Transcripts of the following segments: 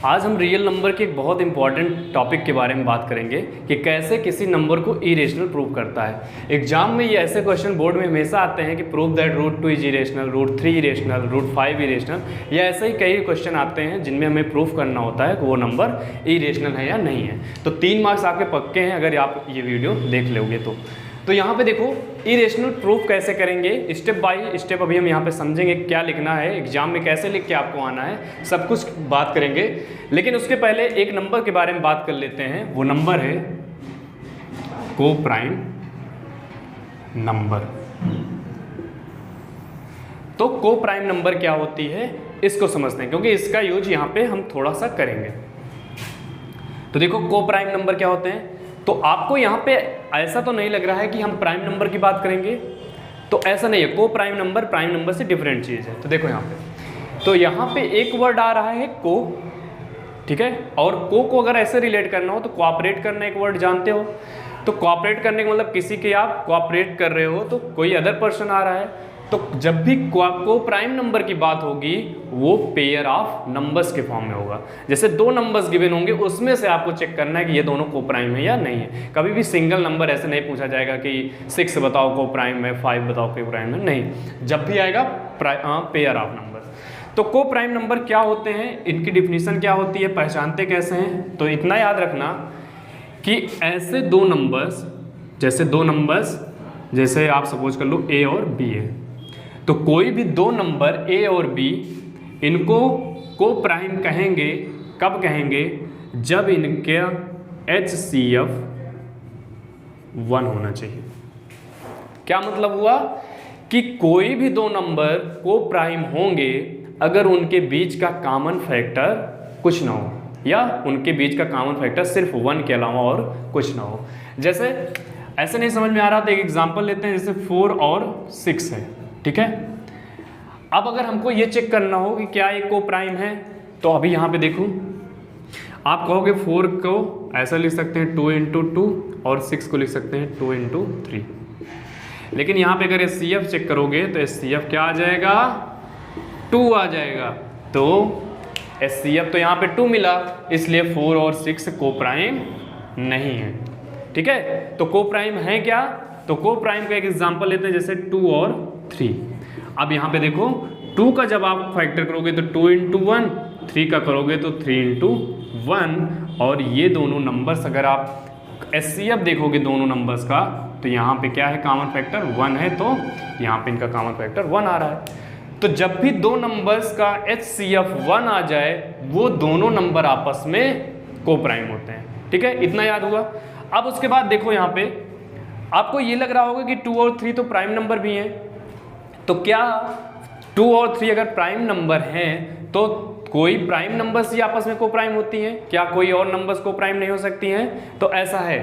आज हम real number के एक बहुत इंपॉर्टेंट टॉपिक के बारे में बात करेंगे कि कैसे किसी नंबर को इरेशनल प्रूव करता है। एग्जाम में ये ऐसे क्वेश्चन बोर्ड में हमेशा आते हैं कि prove that √2 is irrational, √3 irrational, √5 irrational, या ऐसे ही कई क्वेश्चन आते हैं जिनमें हमें प्रूफ करना होता है कि वो नंबर इरेशनल है या नहीं है। तो 3 मार्क्स आपके पक्के हैं अगर आप ये वीडियो देख लोगे तो यहाँ पे देखो इरेशनल प्रूफ कैसे करेंगे, स्टेप बाय स्टेप अभी हम यहाँ पे समझेंगे क्या लिखना है, एग्जाम में कैसे लिख के आपको आना है, सब कुछ बात करेंगे। लेकिन उसके पहले एक नंबर के बारे में बात कर लेते हैं। वो नंबर है को प्राइम नंबर। तो को प्राइम नंबर क्या होती है इसको समझते हैं, क्योंकि इसका यूज यहाँ पे हम थोड़ा सा करेंगे। तो देखो को प्राइम नंबर क्या होते हैं। तो आपको यहाँ पे ऐसा तो नहीं लग रहा है कि हम प्राइम नंबर की बात करेंगे, तो ऐसा नहीं है। को प्राइम नंबर से डिफरेंट चीज़ है। तो देखो यहाँ पे, तो यहाँ पे एक वर्ड आ रहा है को, ठीक है। और को अगर ऐसे रिलेट करना हो तो कोऑपरेट करना एक वर्ड जानते हो। तो कोऑपरेट करने का मतलब किसी के आप कोऑपरेट कर रहे हो तो कोई अदर पर्सन आ रहा है। तो जब भी को प्राइम नंबर की बात होगी वो पेयर ऑफ नंबर्स के फॉर्म में होगा। जैसे 2 नंबर्स गिवन होंगे उसमें से आपको चेक करना है कि ये दोनों को प्राइम है या नहीं है। कभी भी सिंगल नंबर ऐसे नहीं पूछा जाएगा कि 6 बताओ को प्राइम है, 5 बताओ को प्राइम है, नहीं। जब भी आएगा पेयर ऑफ नंबर। तो को प्राइम नंबर क्या होते हैं, इनकी डिफिनीशन क्या होती है, पहचानते कैसे हैं। तो इतना याद रखना कि ऐसे 2 नंबर्स, जैसे आप सपोज कर लो ए और बी है, तो कोई भी 2 नंबर ए और बी, इनको को प्राइम कहेंगे। कब कहेंगे, जब इनके HCF 1 होना चाहिए। क्या मतलब हुआ कि कोई भी 2 नंबर को प्राइम होंगे अगर उनके बीच का कॉमन फैक्टर कुछ ना हो, या उनके बीच का कॉमन फैक्टर सिर्फ 1 के अलावा और कुछ ना हो। जैसे ऐसे नहीं समझ में आ रहा तो एक एग्जांपल लेते हैं, जैसे 4 और 6 है, ठीक है। अब अगर हमको ये चेक करना हो कि क्या ये को प्राइम है, तो अभी यहाँ पे देखो, आप कहोगे 4 को ऐसा लिख सकते हैं 2 × 2 और 6 को लिख सकते हैं 2 × 3। लेकिन यहाँ पे अगर HCF चेक करोगे तो HCF क्या आ जाएगा, 2 आ जाएगा। तो HCF तो यहाँ पे 2 मिला, इसलिए 4 और 6 को प्राइम नहीं है, ठीक है। तो को प्राइम है क्या, तो को प्राइम का एक एग्जांपल लेते हैं, जैसे 2 और 3। अब यहाँ पे देखो 2 का जब आप फैक्टर करोगे तो 2 × 1, 3 का करोगे तो 3 × 1। और ये दोनों नंबर्स अगर आप HCF देखोगे दोनों नंबर्स का, तो यहाँ पे क्या है, कॉमन फैक्टर 1 है, तो यहाँ पे इनका कॉमन फैक्टर 1 आ रहा है। तो जब भी 2 नंबर्स का HCF 1 आ जाए वो दोनों नंबर आपस में को प्राइम होते हैं, ठीक है। इतना याद हुआ। अब उसके बाद देखो यहाँ पे आपको ये लग रहा होगा कि 2 और 3 तो प्राइम नंबर भी हैं। तो क्या 2 और 3 अगर प्राइम नंबर हैं तो कोई प्राइम नंबर्स ही आपस में को प्राइम होती हैं, क्या कोई और नंबर्स को प्राइम नहीं हो सकती हैं? तो ऐसा है,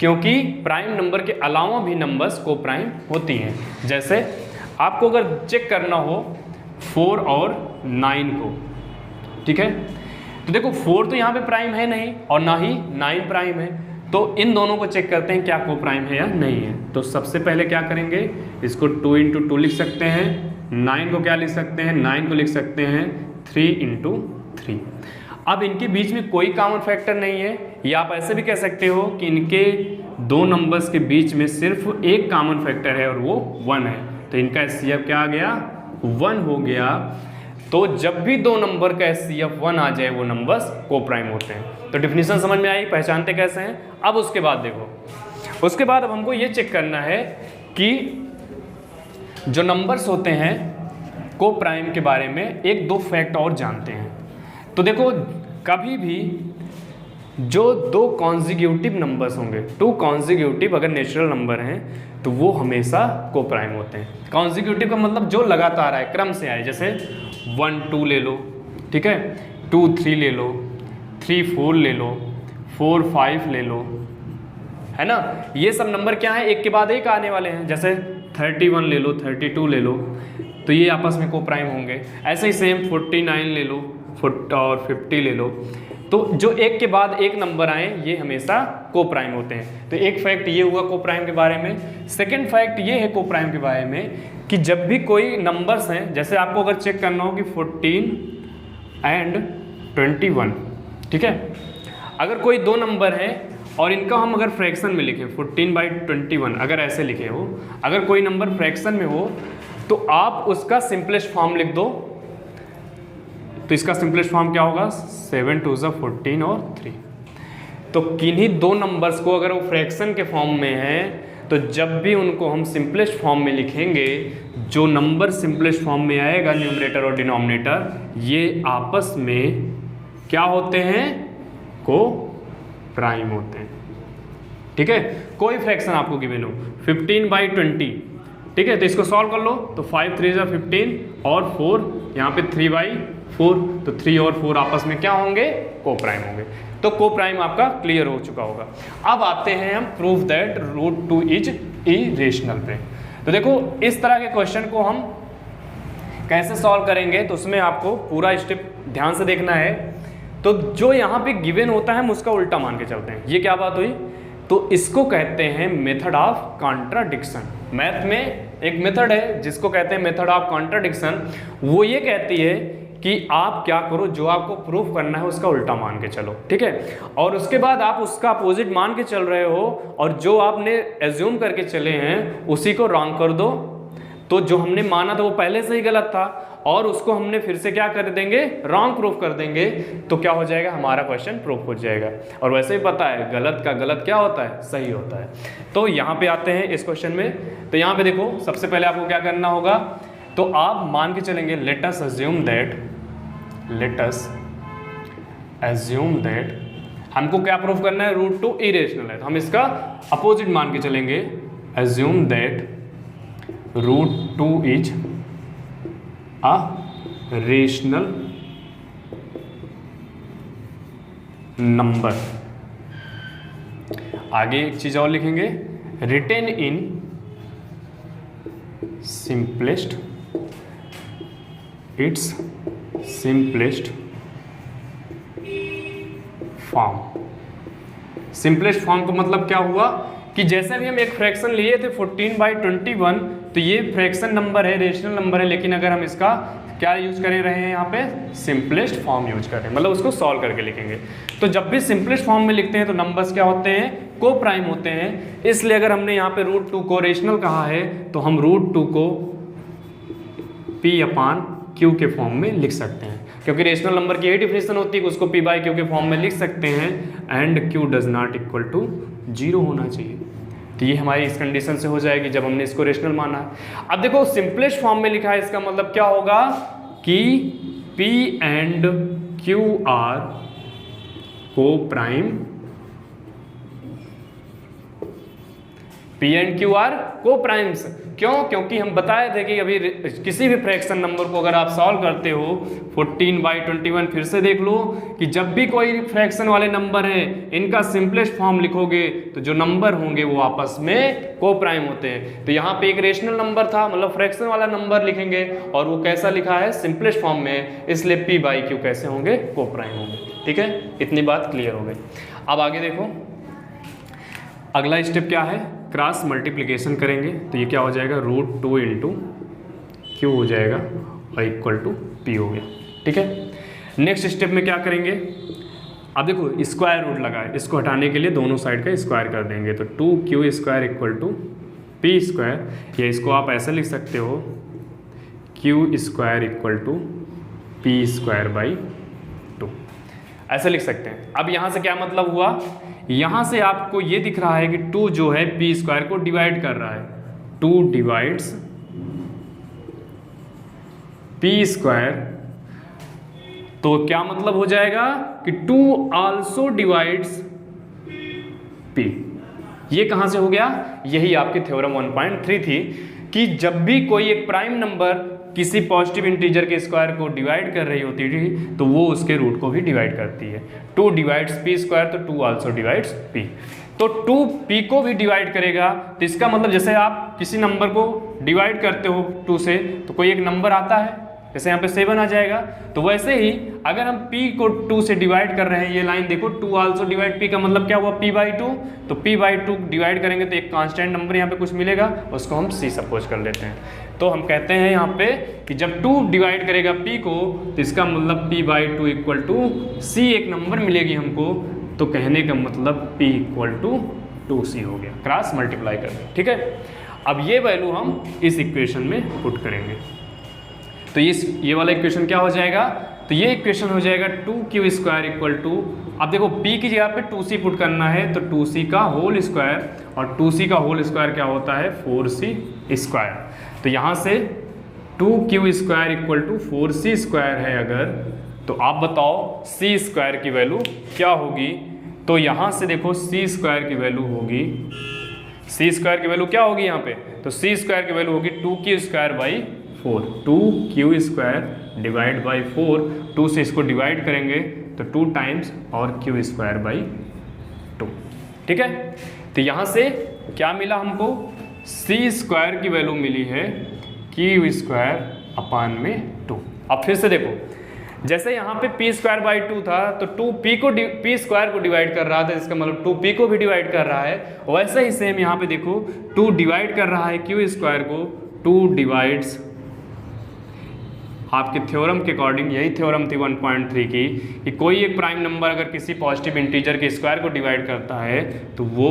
क्योंकि प्राइम नंबर के अलावा भी नंबर्स को प्राइम होती हैं। जैसे आपको अगर चेक करना हो 4 और 9 को, ठीक है, तो देखो 4 तो यहाँ पे प्राइम है नहीं और ना ही 9 प्राइम है। तो इन दोनों को चेक करते हैं क्या को प्राइम है या नहीं है। तो सबसे पहले क्या करेंगे, इसको 2 × 2 लिख सकते हैं, 9 को क्या लिख सकते हैं, 9 को लिख सकते हैं 3 × 3। अब इनके बीच में कोई कॉमन फैक्टर नहीं है, या आप ऐसे भी कह सकते हो कि इनके 2 नंबर्स के बीच में सिर्फ एक कॉमन फैक्टर है और वो 1 है। तो इनका HCF क्या आ गया, 1 हो गया। तो जब भी 2 नंबर का HCF 1 आ जाए वो नंबर्स को प्राइम होते हैं। तो डिफिनीशन समझ में आई, पहचानते कैसे हैं। अब उसके बाद देखो, उसके बाद अब हमको ये चेक करना है कि जो नंबर्स होते हैं को प्राइम के बारे में 1-2 फैक्ट और जानते हैं। तो देखो कभी भी जो 2 कॉन्जिक्यूटिव नंबर्स होंगे, 2 कॉन्जिक्यूटिव अगर नेचुरल नंबर हैं तो वो हमेशा को प्राइम होते हैं। कॉन्जिक्यूटिव का मतलब जो लगातार आए, क्रम से आए, जैसे 1 2 ले लो, ठीक है, 2 3 ले लो, 3 4 ले लो, 4 5 ले लो, है ना। ये सब नंबर क्या है, एक के बाद एक आने वाले हैं। जैसे 31 ले लो, 32 ले लो, तो ये आपस में को प्राइम होंगे। ऐसे ही सेम 49 ले लो और 50 ले लो। तो जो एक के बाद एक नंबर आए ये हमेशा को प्राइम होते हैं। तो एक फैक्ट ये हुआ को प्राइम के बारे में। सेकंड फैक्ट ये है को प्राइम के बारे में कि जब भी कोई नंबर्स हैं, जैसे आपको अगर चेक करना हो कि 14 and 21, ठीक है। अगर कोई दो नंबर है और इनका हम अगर फ्रैक्शन में लिखें 14/21, अगर ऐसे लिखे हो, अगर कोई नंबर फ्रैक्शन में हो तो आप उसका सिंपलेस्ट फॉर्म लिख दो। तो इसका सिंपलेस्ट फॉर्म क्या होगा, 7 2 14 और 3। तो किन्हीं दो नंबर्स को अगर वो फ्रैक्शन के फॉर्म में है तो जब भी उनको हम सिंपलेस्ट फॉर्म में लिखेंगे, जो नंबर सिंपलेस्ट फॉर्म में आएगा न्यूमरेटर और डिनोमिनेटर, ये आपस में क्या होते हैं, को प्राइम होते हैं। ठीक है, कोई फ्रैक्शन आपको गिवन हो 15/20, ठीक है, तो इसको सॉल्व कर लो। तो 5 3 15 और 4 यहाँ पे 3/4, तो 3 और 4 आपस में क्या होंगे, को प्राइम होंगे। तो को प्राइम आपका क्लियर हो चुका होगा। अब आते हैं हम प्रूफ दैट √2 इज इरेशनल पे। तो देखो इस तरह के क्वेश्चन को हम कैसे सॉल्व करेंगे, तो उसमें आपको पूरा स्टेप ध्यान से देखना है। तो जो यहाँ पे गिवन होता है हम उसका उल्टा मान के चलते हैं। ये क्या बात हुई, तो इसको कहते हैं मेथड ऑफ कॉन्ट्राडिक्शन। मैथ में एक मेथड है जिसको कहते हैं मेथड ऑफ कॉन्ट्राडिक्शन। वो ये कहती है कि आप क्या करो, जो आपको प्रूफ करना है उसका उल्टा मान के चलो, ठीक है, और उसके बाद आप उसका अपोजिट मान के चल रहे हो और जो आपने एज्यूम करके चले हैं उसी को रॉन्ग कर दो। तो जो हमने माना था वो पहले से ही गलत था और उसको हमने फिर से क्या कर देंगे, रॉन्ग प्रूफ कर देंगे। तो क्या हो जाएगा, हमारा क्वेश्चन प्रूफ हो जाएगा। और वैसे ही पता है गलत का गलत क्या होता है, सही होता है। तो यहाँ पे आते हैं इस क्वेश्चन में। तो यहाँ पे देखो सबसे पहले आपको क्या करना होगा, तो आप मान के चलेंगे लेट अस अज्यूम दैट हमको क्या प्रूफ करना है, √2 इरेशनल है, तो हम इसका अपोजिट मान के चलेंगे, assume that √2 is a rational number. आगे एक चीज और लिखेंगे, written in simplest its simplest form. Simplest form का मतलब क्या हुआ कि जैसे भी हम एक फ्रैक्शन लिए थे 14/21, तो ये फ्रैक्शन नंबर है, रेशनल नंबर है, लेकिन अगर हम इसका क्या यूज करें रहे हैं यहाँ पे, सिंपलेस्ट फॉर्म यूज कर रहे हैं, मतलब उसको सॉल्व करके लिखेंगे। तो जब भी सिंपलेस्ट फॉर्म में लिखते हैं तो नंबर्स क्या होते हैं, को प्राइम होते हैं। इसलिए अगर हमने यहाँ पे √2 को रेशनल कहा है तो हम √2 को P/Q के फॉर्म में लिख सकते हैं, क्योंकि रेशनल नंबर की यही डिफिनेशन होती है कि उसको P/Q के फॉर्म में लिख सकते हैं and Q does not equal to 0 होना चाहिए। तो ये हमारी इस कंडीशन से हो जाएगी जब हमने इसको रेशनल माना है। अब देखो सिंपलेस्ट फॉर्म में लिखा है, इसका मतलब क्या होगा कि P and Q are coprime, P and Q are coprimes. क्यों, क्योंकि हम बताए थे कि अभी किसी भी फ्रैक्शन नंबर को अगर आप सॉल्व करते हो 14/21, फिर से देख लो कि जब भी कोई फ्रैक्शन वाले नंबर हैं इनका सिंपलेस्ट फॉर्म लिखोगे तो जो नंबर होंगे वो आपस में को प्राइम होते हैं। तो यहाँ पे एक रेशनल नंबर था, मतलब फ्रैक्शन वाला नंबर लिखेंगे और वो कैसा लिखा है, सिंपलेस्ट फॉर्म में, इसलिए P/Q कैसे होंगे, को प्राइम होंगे। ठीक है, इतनी बात क्लियर हो गई। अब आगे देखो अगला स्टेप क्या है, क्रॉस मल्टीप्लिकेशन करेंगे तो ये क्या हो जाएगा, √2 इंटू Q हो जाएगा और इक्वल टू P हो गया। ठीक है, नेक्स्ट स्टेप में क्या करेंगे, अब देखो स्क्वायर रूट लगा है, इसको हटाने के लिए दोनों साइड का स्क्वायर कर देंगे, तो 2Q² इक्वल टू P², या इसको आप ऐसे लिख सकते हो Q² इक्वल टू P²/2, ऐसे लिख सकते हैं। अब यहाँ से क्या मतलब हुआ, यहाँ से आपको ये दिख रहा है कि 2 जो है P² को डिवाइड कर रहा है, 2 डिवाइड्स P², तो क्या मतलब हो जाएगा कि 2 आल्सो डिवाइड्स P। ये कहाँ से हो गया, यही आपकी थ्योरम 1.3 थी कि जब भी कोई एक प्राइम नंबर किसी पॉजिटिव इंटीजर के स्क्वायर को डिवाइड कर रही होती थी तो वो उसके रूट को भी डिवाइड करती है। 2 डिवाइड्स P² तो 2 आल्सो डिवाइड्स P, तो 2 P को भी डिवाइड करेगा। तो इसका मतलब जैसे आप किसी नंबर को डिवाइड करते हो 2 से, तो कोई एक नंबर आता है, जैसे यहाँ पे 7 आ जाएगा। तो वैसे ही अगर हम p को 2 से डिवाइड कर रहे हैं, ये लाइन देखो 2 आल्सो डिवाइड p का मतलब क्या हुआ p/2, तो p/2 डिवाइड करेंगे तो एक कांस्टेंट नंबर यहाँ पे कुछ मिलेगा, उसको हम c सपोज कर लेते हैं। तो हम कहते हैं यहाँ पे कि जब 2 डिवाइड करेगा p को तो इसका मतलब p/2 इक्वल टू c एक नंबर मिलेगी हमको, तो कहने का मतलब p इक्वल टू 2c हो गया, क्रॉस मल्टीप्लाई कर दें, ठीक है। अब ये वैल्यू हम इस इक्वेशन में पुट करेंगे, तो ये वाला इक्वेशन क्या हो जाएगा, तो ये इक्वेशन हो जाएगा 2q² इक्वल टू, अब देखो p की जगह पे 2c पुट करना है, तो 2c का होल स्क्वायर, और 2c का होल स्क्वायर क्या होता है 4c²। तो यहाँ से 2q² इक्वल टू 4c² है अगर, तो आप बताओ c² की वैल्यू क्या होगी। तो यहाँ से देखो c² की वैल्यू होगी, c² की वैल्यू क्या होगी यहाँ पे, तो c² की वैल्यू होगी 2q²/4, 2q² डिवाइड बाई 4, 2 से इसको डिवाइड करेंगे तो 2 टाइम्स और q²/2, ठीक है। तो यहाँ से क्या मिला हमको, c² की वैल्यू मिली है q²/2। अब फिर से देखो, जैसे यहाँ पे p²/2 था तो 2p को p² को डिवाइड कर रहा था, इसका मतलब 2p को भी डिवाइड कर रहा है, वैसे ही सेम यहाँ पे देखो 2 डिवाइड कर रहा है q² को, 2 डिवाइड्स, आपके थ्योरम के अकॉर्डिंग यही थ्योरम थी 1.3 की, कि कोई एक प्राइम नंबर अगर किसी पॉजिटिव इंटीजर के स्क्वायर को डिवाइड करता है तो वो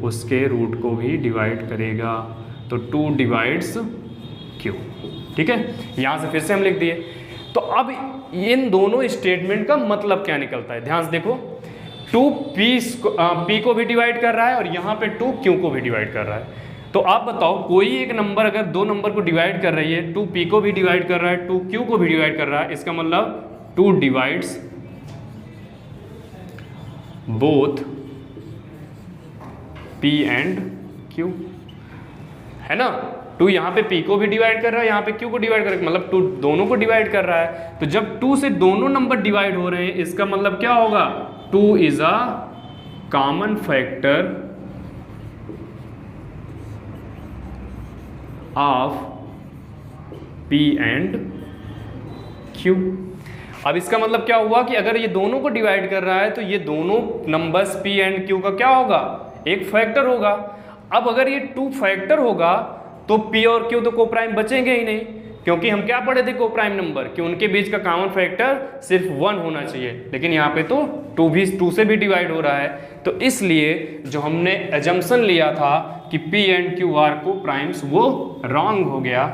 उसके रूट को भी डिवाइड करेगा, तो 2 डिवाइड्स q, ठीक है। यहाँ से फिर से हम लिख दिए। तो अब इन दोनों स्टेटमेंट का मतलब क्या निकलता है, ध्यान से देखो, 2p को भी डिवाइड कर रहा है और यहाँ पे 2q को भी डिवाइड कर रहा है। तो आप बताओ कोई एक नंबर अगर दो नंबर को डिवाइड कर रही है, 2p को भी डिवाइड कर रहा है, 2q को भी डिवाइड कर रहा है, इसका मतलब 2 divides both p and q, है ना। 2 यहाँ पे p को भी डिवाइड कर रहा है, यहाँ पे q को डिवाइड कर रहा है, मतलब 2 दोनों को डिवाइड कर रहा है। तो जब 2 से दोनों नंबर डिवाइड हो रहे हैं, इसका मतलब क्या होगा, 2 is a common factor of p and q। अब इसका मतलब क्या हुआ कि अगर ये दोनों को डिवाइड कर रहा है तो ये दोनों नंबर्स p एंड q का क्या होगा, एक फैक्टर होगा। अब अगर ये 2 फैक्टर होगा तो p और q तो कोप्राइम बचेंगे ही नहीं, क्योंकि हम क्या पढ़े थे कोप्राइम नंबर कि उनके बीच का कॉमन फैक्टर सिर्फ 1 होना चाहिए, लेकिन यहाँ पे तो 2 से भी डिवाइड हो रहा है। तो इसलिए जो हमने एजम्पशन लिया था कि p and q are coprimes, वो रॉन्ग हो गया।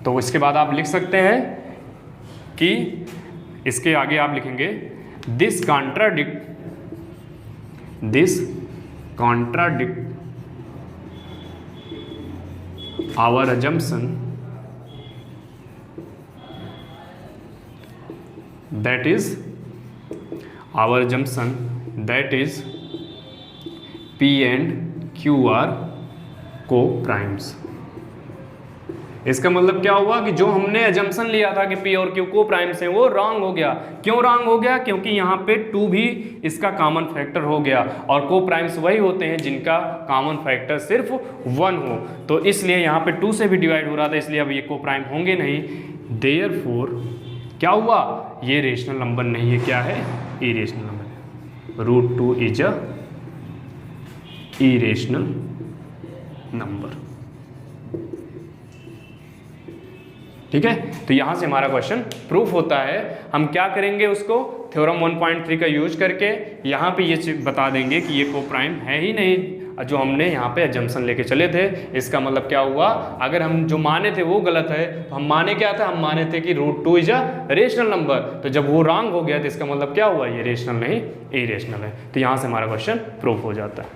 तो इसके बाद आप लिख सकते हैं कि इसके आगे आप लिखेंगे this contradict our assumption that is p and q are co-primes। इसका मतलब क्या हुआ कि जो हमने एजम्पशन लिया था कि p और q को प्राइम्स हैं, वो रॉन्ग हो गया। क्यों रॉन्ग हो गया, क्योंकि यहाँ पे 2 भी इसका कॉमन फैक्टर हो गया, और को प्राइम्स वही होते हैं जिनका कॉमन फैक्टर सिर्फ 1 हो। तो इसलिए यहाँ पे 2 से भी डिवाइड हो रहा था, इसलिए अब ये को प्राइम होंगे नहीं। देयरफॉर क्या हुआ, ये रेशनल नंबर नहीं है, क्या है, इरेशनल नंबर है। √2 इज अ इरेशनल नंबर, ठीक है। तो यहाँ से हमारा क्वेश्चन प्रूफ होता है। हम क्या करेंगे, उसको थ्योरम 1.3 का यूज करके यहाँ पे ये बता देंगे कि ये कोप्राइम है ही नहीं, जो हमने यहाँ पे एजम्पशन लेके चले थे। इसका मतलब क्या हुआ, अगर हम जो माने थे वो गलत है, तो हम माने क्या था, हम माने थे कि √2 इज अ रेशनल नंबर। तो जब वो रॉन्ग हो गया तो इसका मतलब क्या हुआ, ये रेशनल नहीं इरेशनल है। तो यहाँ से हमारा क्वेश्चन प्रूफ हो जाता है।